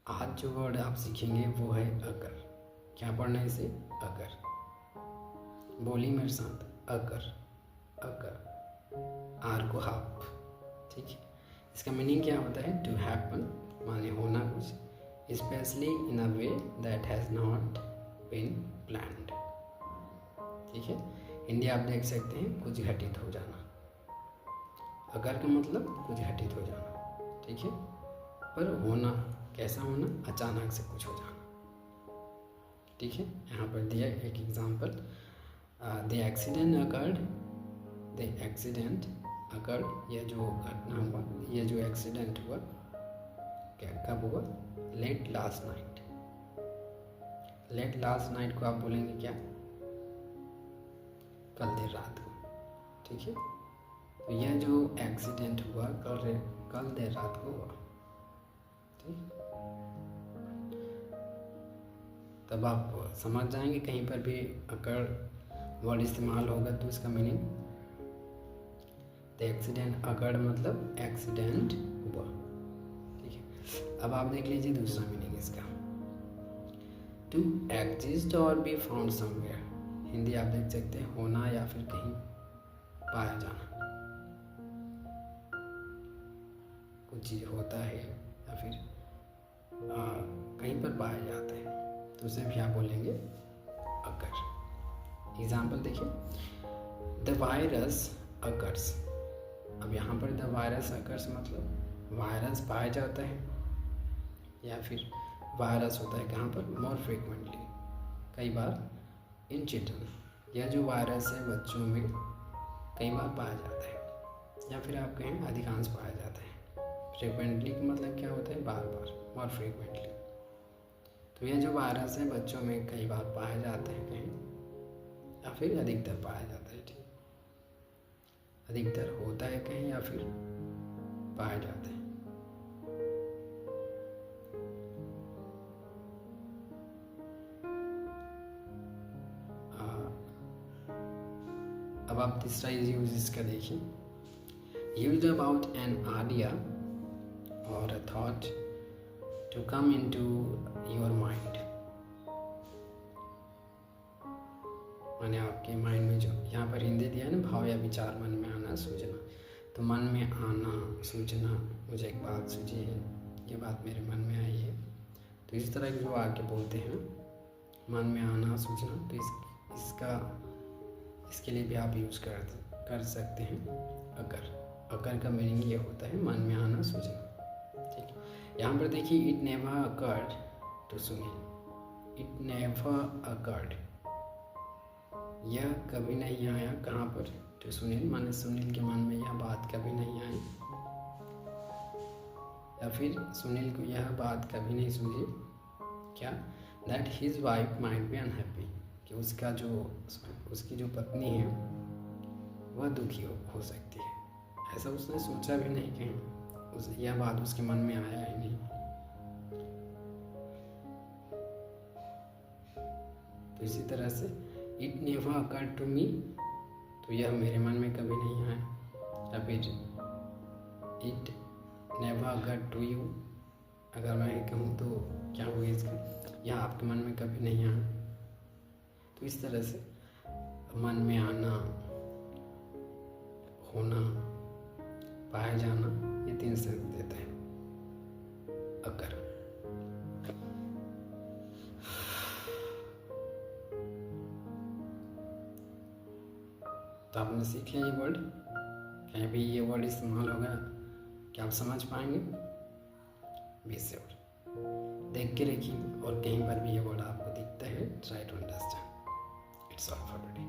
आज जो वर्ड आप सीखेंगे वो है अगर। क्या पढ़ना है इसे? अगर। बोली मेरे साथ, अगर। अगर, आर को हाफ, ठीक है। इसका मीनिंग क्या होता है? टू हैपन, माने होना कुछ, specially in a way that has not been planned, ठीक है। हिंदी आप देख सकते हैं, कुछ घटित हो जाना। अगर का मतलब कुछ घटित हो जाना, ठीक है। पर होना कैसा होना? अचानक से कुछ हो जाना, ठीक है। यहाँ पर दिया एक example, the accident occurred, the accident occurred, यह जो घटना हुआ, यह जो एक्सीडेंट हुआ, क्या कब हुआ? Late last night. Late last night को आप बोलेंगे क्या? कल देर रात को, ठीक है। तो यह जो एक्सीडेंट हुआ कल देर रात को हुआ, ठीक। तब आप समझ जाएंगे कहीं पर भी अकर वर्ड इस्तेमाल होगा तो इसका मीनिंग, द एक्सीडेंट अकर्ड मतलब एक्सीडेंट हुआ, ठीक है। अब आप देख लीजिए दूसरा मीनिंग इसका, टू एग्जिस्ट और बी फाउंड समवेयर। हिंदी आप देख सकते हैं, होना या फिर कहीं पाया जाना। कुछ चीज़ होता है या फिर कहीं पर पाया जाता है तो उसे भी आप बोलेंगे अकर। एग्जाम्पल देखिए, द वायरस अकर्स। अब यहाँ पर द वायरस अकर्स मतलब वायरस पाया जाता है या फिर वायरस होता है कहाँ पर? मोर फ्रिक्वेंटली, कई बार, इन चिल्ड्रन। यह जो वायरस है बच्चों में कई बार पाया जाता है, या फिर आप कहें अधिकांश पाया जाता है। फ्रिक्वेंटली का मतलब क्या होता है? बार बार, मोर फ्रिक्वेंटली। तो यह जो वायरस है बच्चों में कई बार पाया जाता है कहीं, या फिर अधिकतर पाया जाता है, ठीक। अधिकतर होता है कहीं या फिर पाया जाता है। अब आप तीसरा यूज इसका देखिए, used about an idea or a thought to come into your mind. माने आपके माइंड में जो यहाँ पर हिंदी दिया है ना, भाव या विचार मन में आना सूझना। तो मन में आना सूझना, मुझे एक बात सूझी है, ये बात मेरे मन में आई है। तो इस तरह के जो आके बोलते हैं मन में आना सूझना, तो इसके लिए भी आप यूज़ कर सकते हैं अगर। अगर का मीनिंग ये होता है मन में आना सूझना, ठीक है। यहाँ पर देखिए, it never occurred to Sunil. It never occurred, यह कभी नहीं आया कहाँ पर? टू सुनील, माने सुनील के मन में यह बात कभी नहीं आई, या फिर सुनील को यह बात कभी नहीं सूझी, क्या? That his wife might be unhappy, कि उसकी जो पत्नी है वह दुखी हो सकती है। ऐसा उसने सोचा भी नहीं कहीं, यह बात उसके मन में आया ही नहीं। तो इसी तरह से it never occurred to me, तो यह मेरे मन में कभी नहीं आया, या फिर it never occurred to you, अगर मैं कहूँ तो क्या हुआ इसका? यह आपके मन में कभी नहीं आया। तो इस तरह से मन में आना, होना, पाया जाना, ये 3 सेंस देता है अगर। तो आपने सीख लिया ये वर्ड, कहीं भी ये वर्ड इस्तेमाल होगा क्या आप समझ पाएंगे? बी श्योर, देख के रखिए, और कहीं पर भी ये वर्ड आपको दिखता है, try to understand. It's all for today.